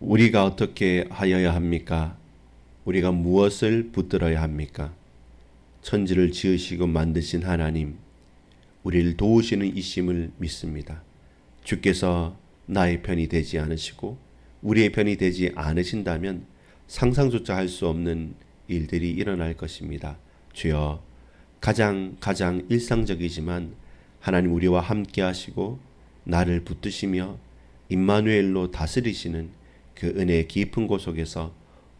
우리가 어떻게 하여야 합니까? 우리가 무엇을 붙들어야 합니까? 천지를 지으시고 만드신 하나님, 우리를 도우시는 이심을 믿습니다. 주께서 나의 편이 되지 않으시고 우리의 편이 되지 않으신다면 상상조차 할 수 없는 일들이 일어날 것입니다. 주여, 가장 일상적이지만 하나님 우리와 함께 하시고 나를 붙드시며 임마누엘로 다스리시는 그 은혜의 깊은 곳 속에서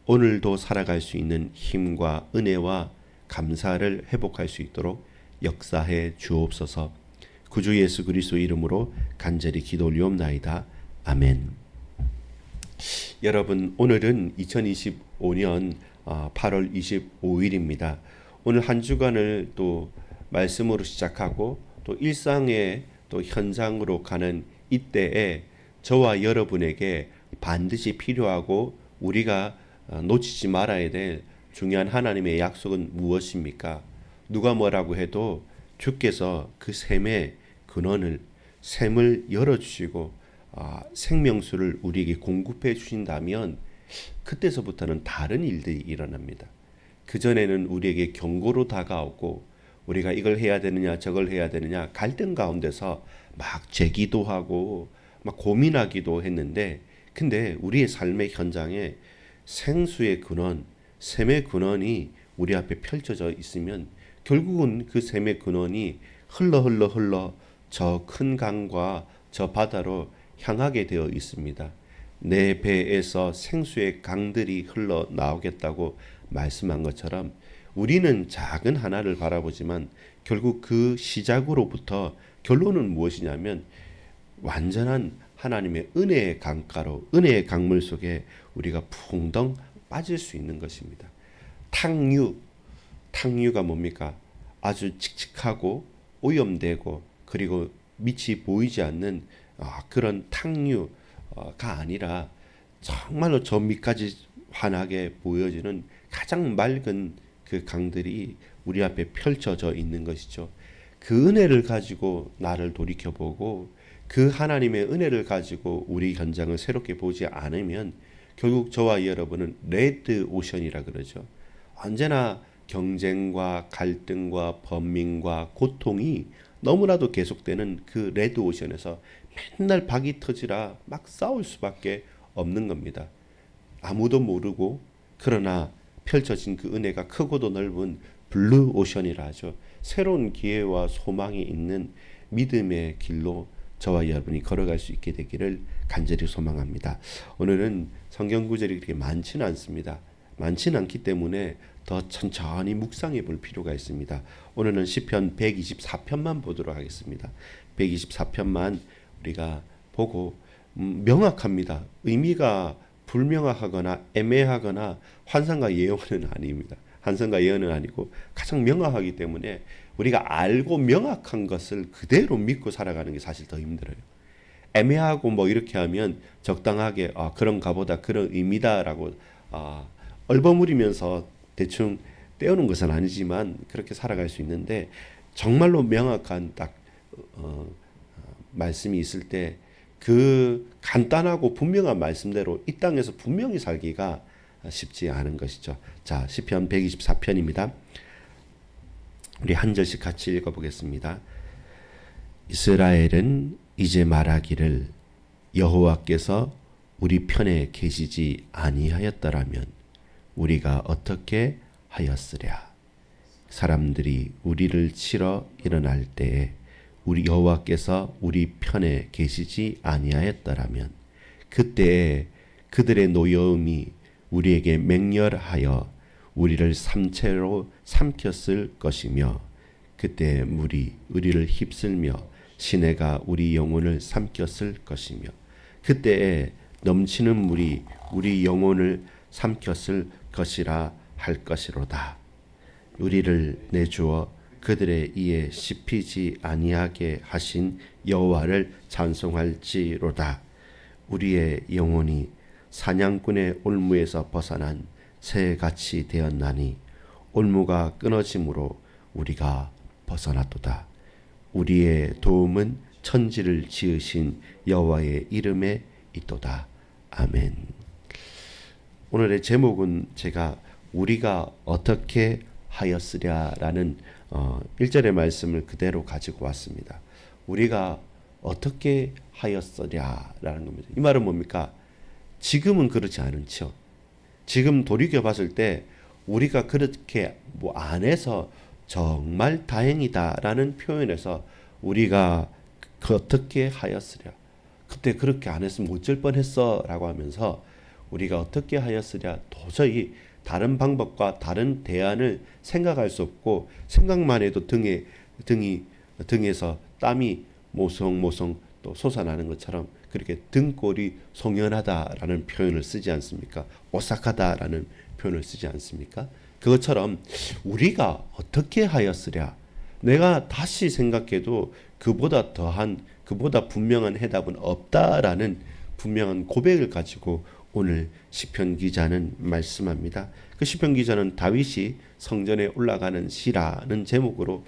오늘도 살아갈 수 있는 힘과 은혜와 감사를 회복할 수 있도록 역사해 주옵소서. 구주 예수 그리스도 이름으로 간절히 기도 올리옵나이다. 아멘. 여러분, 오늘은 2025년 8월 25일입니다. 오늘 한 주간을 또 말씀으로 시작하고 또 일상의 또 현장으로 가는 이때에 저와 여러분에게 반드시 필요하고 우리가 놓치지 말아야 될 중요한 하나님의 약속은 무엇입니까? 누가 뭐라고 해도 주께서 그 샘의 근원을, 샘을 열어주시고 생명수를 우리에게 공급해 주신다면 그때서부터는 다른 일들이 일어납니다. 그전에는 우리에게 경고로 다가오고 우리가 이걸 해야 되느냐 저걸 해야 되느냐 갈등 가운데서 막 제기도하고 막 고민하기도 했는데, 근데 우리의 삶의 현장에 생수의 근원, 샘의 근원이 우리 앞에 펼쳐져 있으면 결국은 그 샘의 근원이 흘러 저 큰 강과 저 바다로 향하게 되어 있습니다. 내 배에서 생수의 강들이 흘러 나오겠다고 말씀한 것처럼 우리는 작은 하나를 바라보지만 결국 그 시작으로부터 결론은 무엇이냐면 완전한 하나님의 은혜의 강가로, 은혜의 강물 속에 우리가 풍덩 빠질 수 있는 것입니다. 탕류가 뭡니까? 아주 칙칙하고 오염되고 그리고 밑이 보이지 않는 그런 탕류가 아니라 정말로 저 밑까지 환하게 보여지는 가장 맑은 그 강들이 우리 앞에 펼쳐져 있는 것이죠. 그 은혜를 가지고 나를 돌이켜보고 그 하나님의 은혜를 가지고 우리 현장을 새롭게 보지 않으면 결국 저와 여러분은 레드 오션이라 그러죠. 언제나 경쟁과 갈등과 번민과 고통이 너무나도 계속되는 그 레드 오션에서 맨날 박이 터지라 막 싸울 수밖에 없는 겁니다. 아무도 모르고 그러나 펼쳐진 그 은혜가 크고도 넓은 블루 오션이라 하죠. 새로운 기회와 소망이 있는 믿음의 길로 저와 여러분이 걸어갈 수 있게 되기를 간절히 소망합니다. 오늘은 성경 구절이 그렇게 많지는 않습니다. 많지는 않기 때문에 더 천천히 묵상해 볼 필요가 있습니다. 오늘은 시편 124편만 보도록 하겠습니다. 124편만 우리가 보고 명확합니다. 의미가 불명확하거나 애매하거나 환상과 예언은 아닙니다. 환상과 예언은 아니고 가장 명확하기 때문에 우리가 알고 명확한 것을 그대로 믿고 살아가는 게 사실 더 힘들어요. 애매하고 뭐 이렇게 하면 적당하게 그런가 보다, 그런 의미다라고 얼버무리면서 대충 떼우는 것은 아니지만 그렇게 살아갈 수 있는데, 정말로 명확한 딱 말씀이 있을 때 그 간단하고 분명한 말씀대로 이 땅에서 분명히 살기가 쉽지 않은 것이죠. 자, 시편 124편입니다. 우리 한 절씩 같이 읽어보겠습니다. 이스라엘은 이제 말하기를 여호와께서 우리 편에 계시지 아니하였더라면 우리가 어떻게 하였으랴. 사람들이 우리를 치러 일어날 때에 우리 여호와께서 우리 편에 계시지 아니하였더라면 그때에 그들의 노여움이 우리에게 맹렬하여 우리를 삼채로 삼켰을 것이며 그때 물이 우리를 휩쓸며 시내가 우리 영혼을 삼켰을 것이며 그때에 넘치는 물이 우리 영혼을 삼켰을 것이라 할 것이로다. 우리를 내주어 그들의 이에 씹히지 아니하게 하신 여호와를 찬송할지로다. 우리의 영혼이 사냥꾼의 올무에서 벗어난 새같이 되었나니 올무가 끊어짐으로 우리가 벗어났도다. 우리의 도움은 천지를 지으신 여호와의 이름에 있도다. 아멘. 오늘의 제목은 제가 우리가 어떻게 하였으랴라는 1절의 말씀을 그대로 가지고 왔습니다. 우리가 어떻게 하였으랴라는 겁니다. 이 말은 뭡니까? 지금은 그렇지 않죠. 지금 돌이켜 봤을 때 우리가 그렇게 뭐 안 해서 정말 다행이다라는 표현에서 우리가 어떻게 하였으랴. 그때 그렇게 안 했으면 어쩔 뻔했어 라고 하면서 우리가 어떻게 하였으랴 도저히 다른 방법과 다른 대안을 생각할 수 없고 생각만 해도 등에서 땀이 모성모성 또 솟아나는 것처럼 그렇게 등골이 송연하다라는 표현을 쓰지 않습니까? 오싹하다라는 표현을 쓰지 않습니까? 그것처럼 우리가 어떻게 하였으랴 내가 다시 생각해도 그보다 더한 그보다 분명한 해답은 없다라는 분명한 고백을 가지고 오늘 시편 기자는 말씀합니다. 그 시편 기자는 다윗이 성전에 올라가는 시라는 제목으로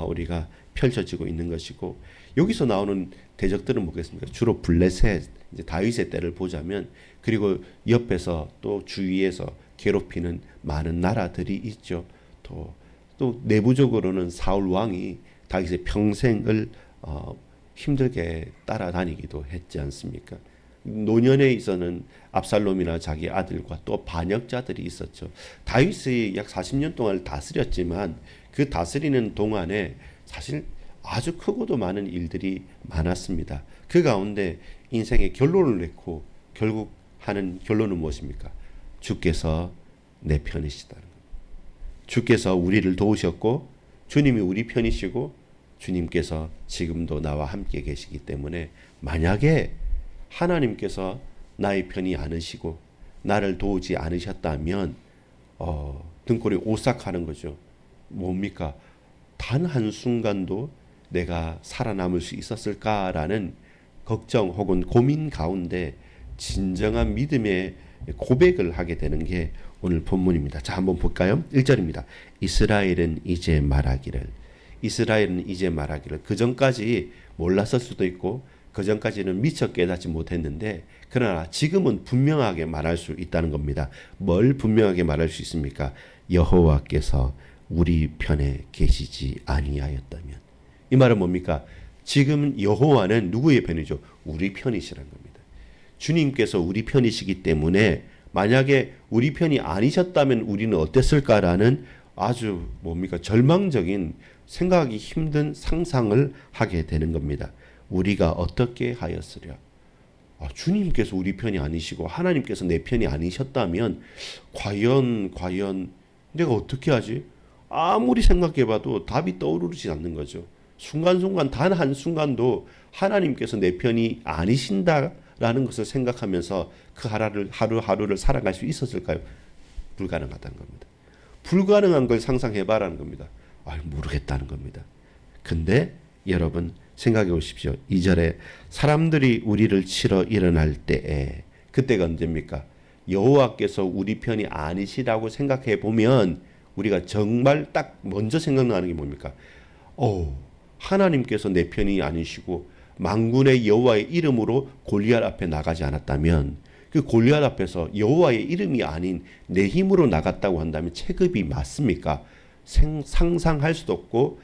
우리가 펼쳐지고 있는 것이고 여기서 나오는 대적들은 뭐겠습니까? 주로 블레셋 이제 다윗의 때를 보자면 그리고 옆에서 또 주위에서 괴롭히는 많은 나라들이 있죠. 또 내부적으로는 사울 왕이 다윗의 평생을 힘들게 따라다니기도 했지 않습니까? 노년에 있어는 압살롬이나 자기 아들과 또 반역자들이 있었죠. 다윗이 약 40년 동안 다스렸지만 그 다스리는 동안에 사실 아주 크고도 많은 일들이 많았습니다. 그 가운데 인생의 결론을 내고 결국 하는 결론은 무엇입니까? 주께서 내 편이시다는 것. 주께서 우리를 도우셨고 주님이 우리 편이시고 주님께서 지금도 나와 함께 계시기 때문에 만약에 하나님께서 나의 편이 아니시고 나를 도우지 않으셨다면 등골이 오싹하는 거죠. 뭡니까? 단 한순간도 내가 살아남을 수 있었을까라는 걱정 혹은 고민 가운데 진정한 믿음의 고백을 하게 되는 게 오늘 본문입니다. 자, 한번 볼까요? 1절입니다. 이스라엘은 이제 말하기를. 이스라엘은 이제 말하기를. 그 전까지 몰랐을 수도 있고 그 전까지는 미처 깨닫지 못했는데 그러나 지금은 분명하게 말할 수 있다는 겁니다. 뭘 분명하게 말할 수 있습니까? 여호와께서 우리 편에 계시지 아니하였다면. 이 말은 뭡니까? 지금 여호와는 누구의 편이죠? 우리 편이시라는 겁니다. 주님께서 우리 편이시기 때문에 만약에 우리 편이 아니셨다면 우리는 어땠을까라는 아주 뭡니까? 절망적인 생각하기 힘든 상상을 하게 되는 겁니다. 우리가 어떻게 하였으랴? 주님께서 우리 편이 아니시고 하나님께서 내 편이 아니셨다면 과연 내가 어떻게 하지? 아무리 생각해봐도 답이 떠오르지 않는 거죠. 순간순간 단 한순간도 하나님께서 내 편이 아니신다라는 것을 생각하면서 그 하루하루를 살아갈 수 있었을까요? 불가능하다는 겁니다. 불가능한 걸 상상해봐라는 겁니다. 모르겠다는 겁니다. 근데 여러분 생각해 보십시오. 2절에 사람들이 우리를 치러 일어날 때에 그때가 언제입니까? 여호와께서 우리 편이 아니시라고 생각해 보면 우리가 정말 딱 먼저 생각나는 게 뭡니까? 하나님께서 내 편이 아니시고 만군의 여호와의 이름으로 골리앗 앞에 나가지 않았다면 그 골리앗 앞에서 여호와의 이름이 아닌 내 힘으로 나갔다고 한다면 체급이 맞습니까? 상상할 수도 없고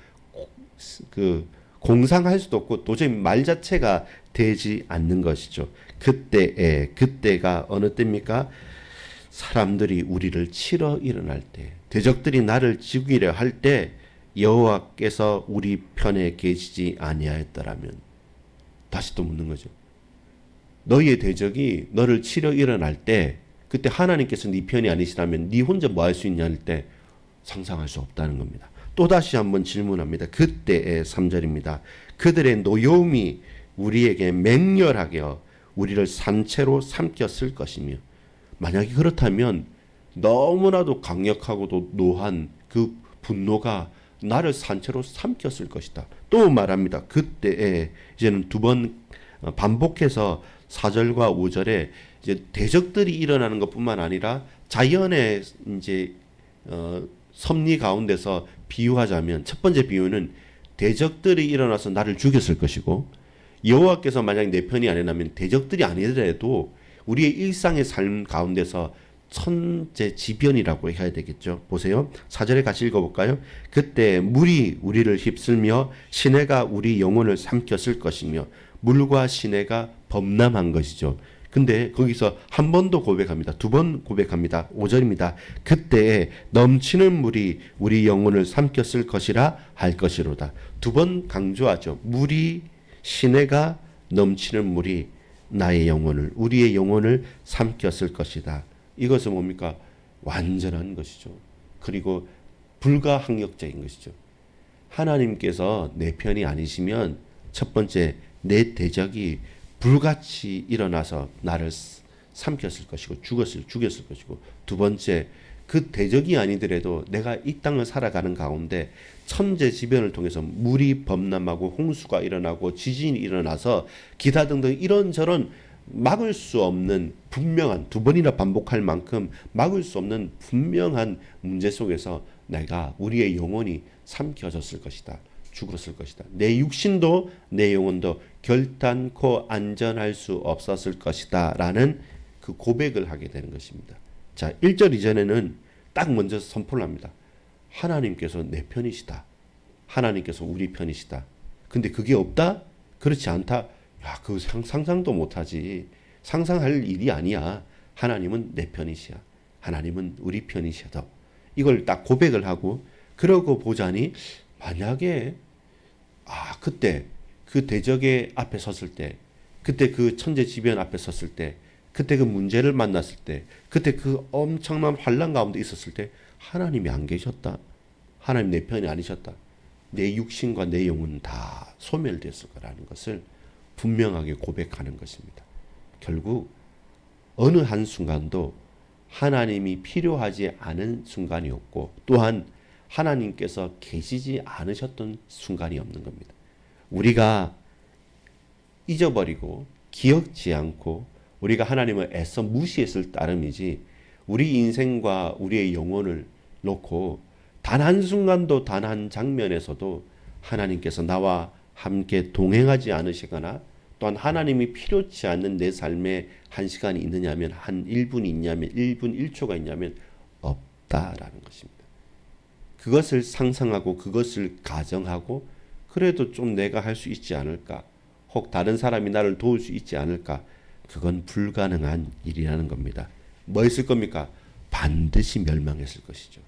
공상할 수도 없고 도저히 말 자체가 되지 않는 것이죠. 그때가 어느 때입니까? 사람들이 우리를 치러 일어날 때, 대적들이 나를 죽이려 할 때 여호와께서 우리 편에 계시지 아니하였더라면. 다시 또 묻는 거죠. 너희의 대적이 너를 치러 일어날 때 그때 하나님께서 네 편이 아니시라면 네 혼자 뭐 할 수 있냐 할 때 상상할 수 없다는 겁니다. 또다시 한번 질문합니다. 그때의 3절입니다. 그들의 노여움이 우리에게 맹렬하게 우리를 산채로 삼켰을 것이며 만약에 그렇다면 너무나도 강력하고도 노한 그 분노가 나를 산채로 삼켰을 것이다. 또 말합니다. 그때에 이제는 두 번 반복해서 4절과 5절에 이제 대적들이 일어나는 것뿐만 아니라 자연의 이제 섭리 가운데서 비유하자면 첫 번째 비유는 대적들이 일어나서 나를 죽였을 것이고 여호와께서 만약 내 편이 아니라면 대적들이 아니더라도 우리의 일상의 삶 가운데서 천재지변이라고 해야 되겠죠. 보세요. 4절에 같이 읽어볼까요? 그때 물이 우리를 휩쓸며 시내가 우리 영혼을 삼켰을 것이며 물과 시내가 범람한 것이죠. 근데 거기서 한 번 더 고백합니다. 두 번 고백합니다. 5절입니다. 그때 넘치는 물이 우리 영혼을 삼켰을 것이라 할 것이로다. 두 번 강조하죠. 물이 시내가 넘치는 물이 나의 영혼을 우리의 영혼을 삼켰을 것이다. 이것은 뭡니까? 완전한 것이죠. 그리고 불가항력적인 것이죠. 하나님께서 내 편이 아니시면 첫 번째 내 대적이 불같이 일어나서 나를 삼켰을 것이고 죽였을 것이고 두 번째 그 대적이 아니더라도 내가 이 땅을 살아가는 가운데 천재지변을 통해서 물이 범람하고 홍수가 일어나고 지진이 일어나서 기타 등등 이런저런 막을 수 없는 분명한 두 번이나 반복할 만큼 막을 수 없는 분명한 문제 속에서 내가 우리의 영혼이 삼켜졌을 것이다. 죽었을 것이다. 내 육신도 내 영혼도 결단코 안전할 수 없었을 것이다. 라는 그 고백을 하게 되는 것입니다. 자, 1절 이전에는 딱 먼저 선포를 합니다. 하나님께서 내 편이시다. 하나님께서 우리 편이시다. 근데 그게 없다? 그렇지 않다? 야, 그 상상도 못하지. 상상할 일이 아니야. 하나님은 내 편이시야. 하나님은 우리 편이시다. 이걸 딱 고백을 하고 그러고 보자니 만약에 그때 그 대적의 앞에 섰을 때 그때 그 천재지변 앞에 섰을 때 그때 그 문제를 만났을 때 그때 그 엄청난 환난 가운데 있었을 때 하나님이 안 계셨다. 하나님 내 편이 아니셨다. 내 육신과 내 영혼은 다 소멸됐을 거라는 것을 분명하게 고백하는 것입니다. 결국 어느 한순간도 하나님이 필요하지 않은 순간이 없고 또한 하나님께서 계시지 않으셨던 순간이 없는 겁니다. 우리가 잊어버리고 기억지 않고 우리가 하나님을 애써 무시했을 따름이지 우리 인생과 우리의 영혼을 놓고 단 한순간도 단 한 장면에서도 하나님께서 나와 함께 동행하지 않으시거나 또한 하나님이 필요치 않는 내 삶에 한 시간이 있느냐면 한 1분이 있냐면 1분 1초가 있냐면 없다라는 것입니다. 그것을 상상하고 그것을 가정하고 그래도 좀 내가 할 수 있지 않을까 혹 다른 사람이 나를 도울 수 있지 않을까 그건 불가능한 일이라는 겁니다. 뭐 있을 겁니까? 반드시 멸망했을 것이죠.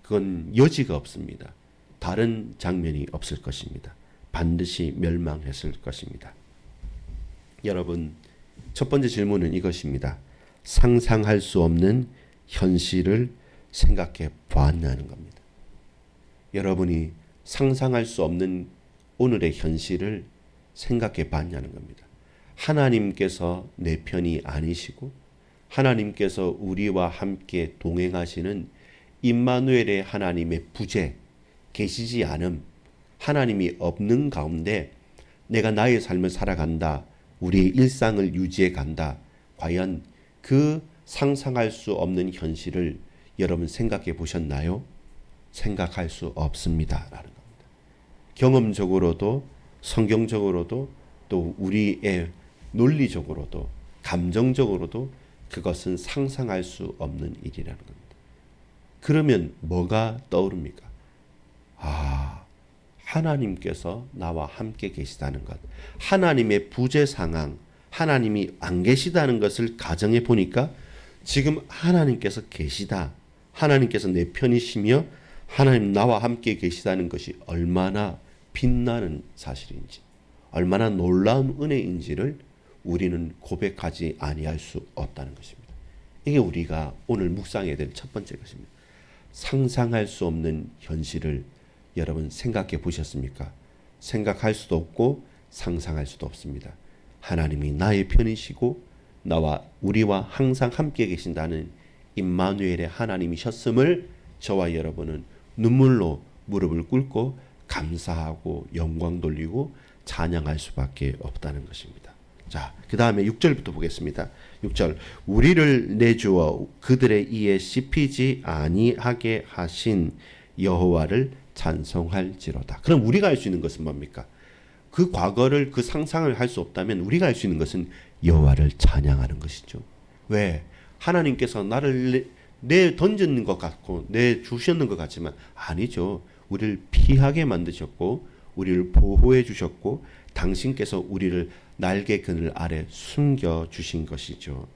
그건 여지가 없습니다. 다른 장면이 없을 것입니다. 반드시 멸망했을 것입니다. 여러분, 첫 번째 질문은 이것입니다. 상상할 수 없는 현실을 생각해 보았냐는 겁니다. 여러분이 상상할 수 없는 오늘의 현실을 생각해 봤냐는 겁니다. 하나님께서 내 편이 아니시고 하나님께서 우리와 함께 동행하시는 임마누엘의 하나님의 부재, 계시지 않음, 하나님이 없는 가운데 내가 나의 삶을 살아간다. 우리의 일상을 유지해 간다. 과연 그 상상할 수 없는 현실을 여러분 생각해 보셨나요? 생각할 수 없습니다. 라는 겁니다. 경험적으로도 성경적으로도 또 우리의 논리적으로도 감정적으로도 그것은 상상할 수 없는 일이라는 겁니다. 그러면 뭐가 떠오릅니까? 하나님께서 나와 함께 계시다는 것. 하나님의 부재 상황, 하나님이 안 계시다는 것을 가정해 보니까 지금 하나님께서 계시다. 하나님께서 내 편이시며 하나님 나와 함께 계시다는 것이 얼마나 빛나는 사실인지, 얼마나 놀라운 은혜인지를 우리는 고백하지 아니할 수 없다는 것입니다. 이게 우리가 오늘 묵상해야 될 첫 번째 것입니다. 상상할 수 없는 현실을 여러분 생각해 보셨습니까? 생각할 수도 없고 상상할 수도 없습니다. 하나님이 나의 편이시고 나와 우리와 항상 함께 계신다는 임마누엘의 하나님이셨음을 저와 여러분은 눈물로 무릎을 꿇고 감사하고 영광 돌리고 찬양할 수밖에 없다는 것입니다. 자, 그 다음에 6절부터 보겠습니다. 6절 우리를 내주어 그들의 이에 씹히지 아니하게 하신 여호와를 찬송할지로다. 그럼 우리가 할 수 있는 것은 뭡니까? 그 과거를 그 상상을 할 수 없다면 우리가 할 수 있는 것은 여호와를 찬양하는 것이죠. 왜? 하나님께서 나를 내 던졌는 것 같고 내 주셨는 것 같지만 아니죠. 우리를 피하게 만드셨고 우리를 보호해 주셨고 당신께서 우리를 날개 그늘 아래 숨겨 주신 것이죠.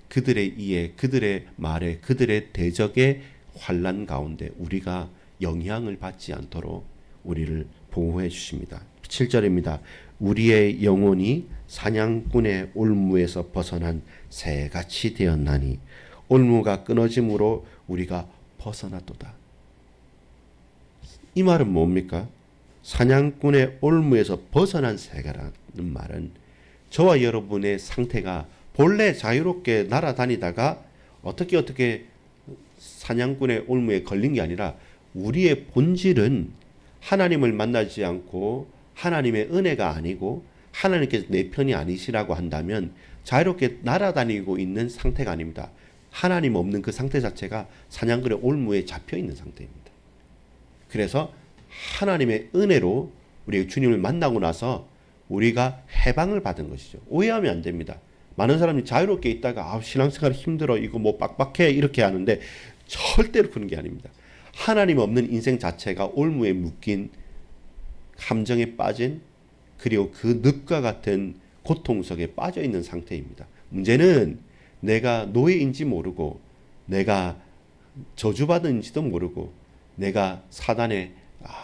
그들의 이에 그들의 말에 그들의 대적의 환난 가운데 우리가 영향을 받지 않도록 우리를 보호해 주십니다. 7절입니다. 우리의 영혼이 사냥꾼의 올무에서 벗어난 새같이 되었나니 올무가 끊어짐으로 우리가 벗어났도다. 이 말은 뭡니까? 사냥꾼의 올무에서 벗어난 새가라는 말은 저와 여러분의 상태가 본래 자유롭게 날아다니다가 어떻게 사냥꾼의 올무에 걸린 게 아니라 우리의 본질은 하나님을 만나지 않고 하나님의 은혜가 아니고 하나님께서 내 편이 아니시라고 한다면 자유롭게 날아다니고 있는 상태가 아닙니다. 하나님 없는 그 상태 자체가 사냥꾼의 올무에 잡혀 있는 상태입니다. 그래서 하나님의 은혜로 우리가 주님을 만나고 나서 우리가 해방을 받은 것이죠. 오해하면 안 됩니다. 많은 사람이 자유롭게 있다가 신앙생활 힘들어 이거 뭐 빡빡해 이렇게 하는데 절대로 그런 게 아닙니다. 하나님 없는 인생 자체가 올무에 묶인 함정에 빠진 그리고 그 늪과 같은 고통 속에 빠져 있는 상태입니다. 문제는 내가 노예인지 모르고 내가 저주받은지도 모르고 내가 사단의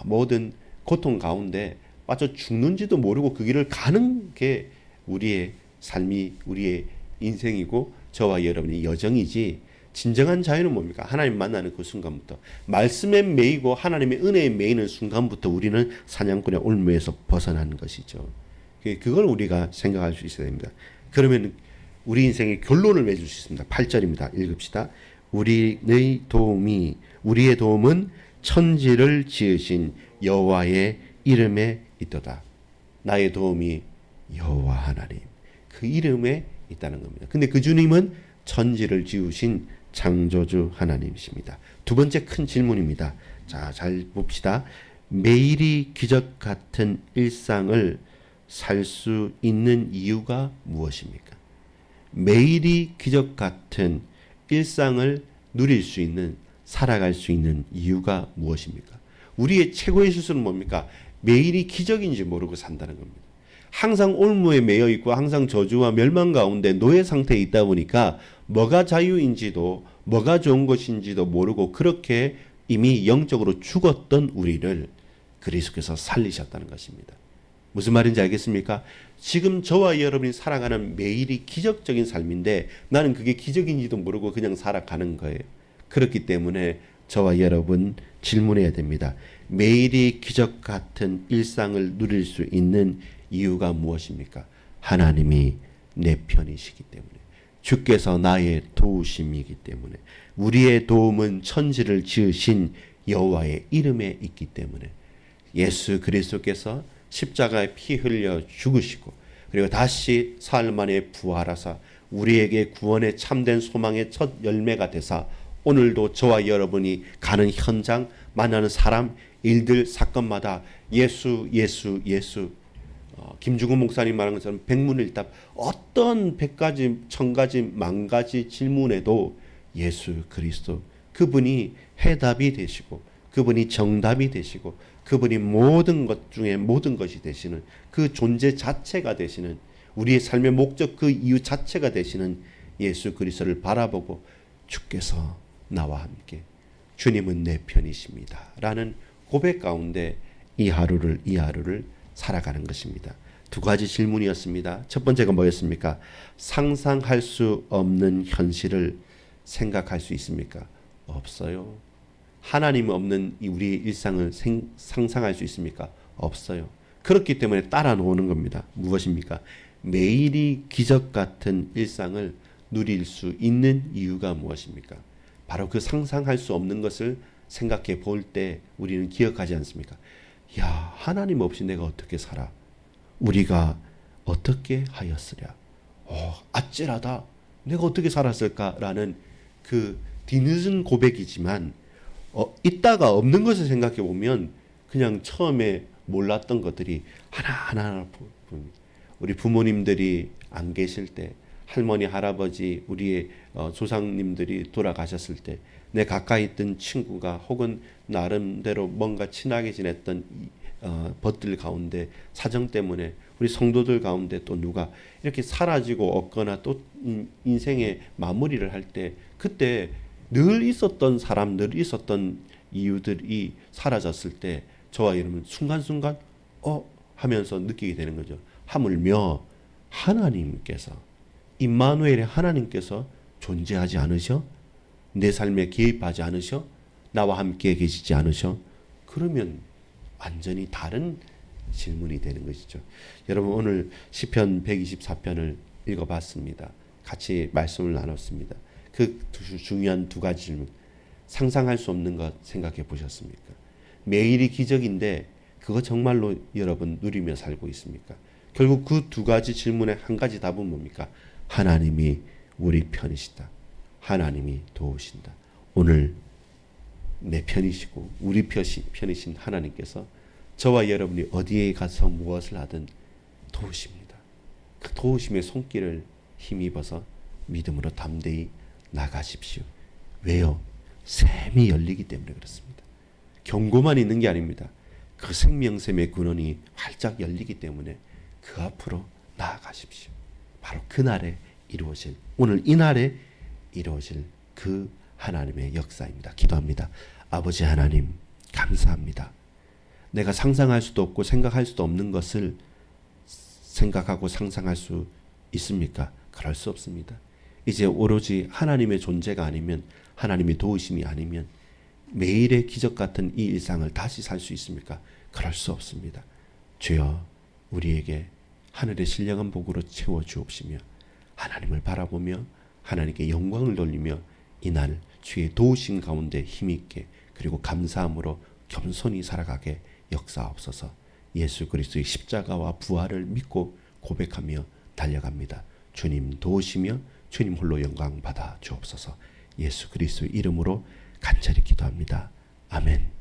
모든 고통 가운데 빠져 죽는지도 모르고 그 길을 가는 게 우리의 삶이 우리의 인생이고 저와 여러분의 여정이지 진정한 자유는 뭡니까? 하나님 만나는 그 순간부터 말씀에 매이고 하나님의 은혜에 매이는 순간부터 우리는 사냥꾼의 올무에서 벗어나는 것이죠. 그걸 우리가 생각할 수 있어야 됩니다. 그러면 우리 인생의 결론을 맺을 수 있습니다. 8절입니다. 읽읍시다. 우리의 도움은 천지를 지으신 여호와의 이름에 있도다. 나의 도움이 여호와 하나님 그 이름에 있다는 겁니다. 근데 그 주님은 천지를 지으신 창조주 하나님이십니다. 두 번째 큰 질문입니다. 자, 잘 봅시다. 매일이 기적 같은 일상을 살 수 있는 이유가 무엇입니까? 매일이 기적 같은 일상을 누릴 수 있는 살아갈 수 있는 이유가 무엇입니까? 우리의 최고의 실수는 뭡니까? 매일이 기적인지 모르고 산다는 겁니다. 항상 올무에 매여 있고 항상 저주와 멸망 가운데 노예 상태에 있다 보니까 뭐가 자유인지도 뭐가 좋은 것인지도 모르고 그렇게 이미 영적으로 죽었던 우리를 그리스도께서 살리셨다는 것입니다. 무슨 말인지 알겠습니까? 지금 저와 여러분이 살아가는 매일이 기적적인 삶인데 나는 그게 기적인지도 모르고 그냥 살아가는 거예요. 그렇기 때문에 저와 여러분 질문해야 됩니다. 매일이 기적 같은 일상을 누릴 수 있는 이유가 무엇입니까? 하나님이 내 편이시기 때문에 주께서 나의 도우심이기 때문에 우리의 도움은 천지를 지으신 여호와의 이름에 있기 때문에 예수 그리스도께서 십자가에 피 흘려 죽으시고 그리고 다시 사흘 만에 부활하사 우리에게 구원의 참된 소망의 첫 열매가 되사 오늘도 저와 여러분이 가는 현장 만나는 사람 일들 사건마다 예수 김중훈 목사님 말한 것처럼 백문일답 어떤 100가지 1000가지 10,000가지 질문에도 예수 그리스도 그분이 해답이 되시고 그분이 정답이 되시고 그분이 모든 것 중에 모든 것이 되시는 그 존재 자체가 되시는 우리의 삶의 목적 그 이유 자체가 되시는 예수 그리스도를 바라보고 주께서 나와 함께 주님은 내 편이십니다 라는 고백 가운데 이 하루를 살아가는 것입니다. 두 가지 질문이었습니다. 첫 번째가 뭐였습니까? 상상할 수 없는 현실을 생각할 수 있습니까? 없어요. 하나님 없는 우리의 일상을 상상할 수 있습니까? 없어요. 그렇기 때문에 따라 놓는 겁니다. 무엇입니까? 매일이 기적 같은 일상을 누릴 수 있는 이유가 무엇입니까? 바로 그 상상할 수 없는 것을 생각해 볼 때 우리는 기억하지 않습니까? 야, 하나님 없이 내가 어떻게 살아? 우리가 어떻게 하였으랴? 아찔하다. 내가 어떻게 살았을까라는 그 뒤늦은 고백이지만 있다가 없는 것을 생각해 보면 그냥 처음에 몰랐던 것들이 하나하나 보입니다. 우리 부모님들이 안 계실 때 할머니, 할아버지, 우리의 조상님들이 돌아가셨을 때 내 가까이 있던 친구가 혹은 나름대로 뭔가 친하게 지냈던 벗들 가운데 사정 때문에 우리 성도들 가운데 또 누가 이렇게 사라지고 없거나 또 인생의 마무리를 할 때 그때 늘 있었던 사람, 늘 있었던 이유들이 사라졌을 때 저와 여러분 순간순간 하면서 느끼게 되는 거죠. 하물며 하나님께서 임마누엘의 하나님께서 존재하지 않으셔? 내 삶에 개입하지 않으셔? 나와 함께 계시지 않으셔? 그러면 완전히 다른 질문이 되는 것이죠. 여러분 오늘 시편 124편을 읽어봤습니다. 같이 말씀을 나눴습니다. 그 중요한 두 가지 질문. 상상할 수 없는 것 생각해 보셨습니까? 매일이 기적인데 그거 정말로 여러분 누리며 살고 있습니까? 결국 그 두 가지 질문의 한 가지 답은 뭡니까? 하나님이 우리 편이시다. 하나님이 도우신다. 오늘 내 편이시고 우리 편이신 하나님께서 저와 여러분이 어디에 가서 무엇을 하든 도우십니다. 그 도우심의 손길을 힘입어서 믿음으로 담대히 나가십시오. 왜요? 샘이 열리기 때문에 그렇습니다. 경고만 있는 게 아닙니다. 그 생명샘의 근원이 활짝 열리기 때문에 그 앞으로 나아가십시오. 바로 그날에 이루어질, 오늘 이날에 이루어질 그 하나님의 역사입니다. 기도합니다. 아버지 하나님, 감사합니다. 내가 상상할 수도 없고 생각할 수도 없는 것을 생각하고 상상할 수 있습니까? 그럴 수 없습니다. 이제 오로지 하나님의 존재가 아니면, 하나님의 도우심이 아니면 매일의 기적 같은 이 일상을 다시 살 수 있습니까? 그럴 수 없습니다. 주여, 우리에게 하늘의 신령한 복으로 채워 주옵시며 하나님을 바라보며 하나님께 영광을 돌리며 이날 주의 도우심 가운데 힘있게 그리고 감사함으로 겸손히 살아가게 역사옵소서. 예수 그리스도의 십자가와 부활을 믿고 고백하며 달려갑니다. 주님 도우시며 주님 홀로 영광 받아 주옵소서. 예수 그리스도의 이름으로 간절히 기도합니다. 아멘.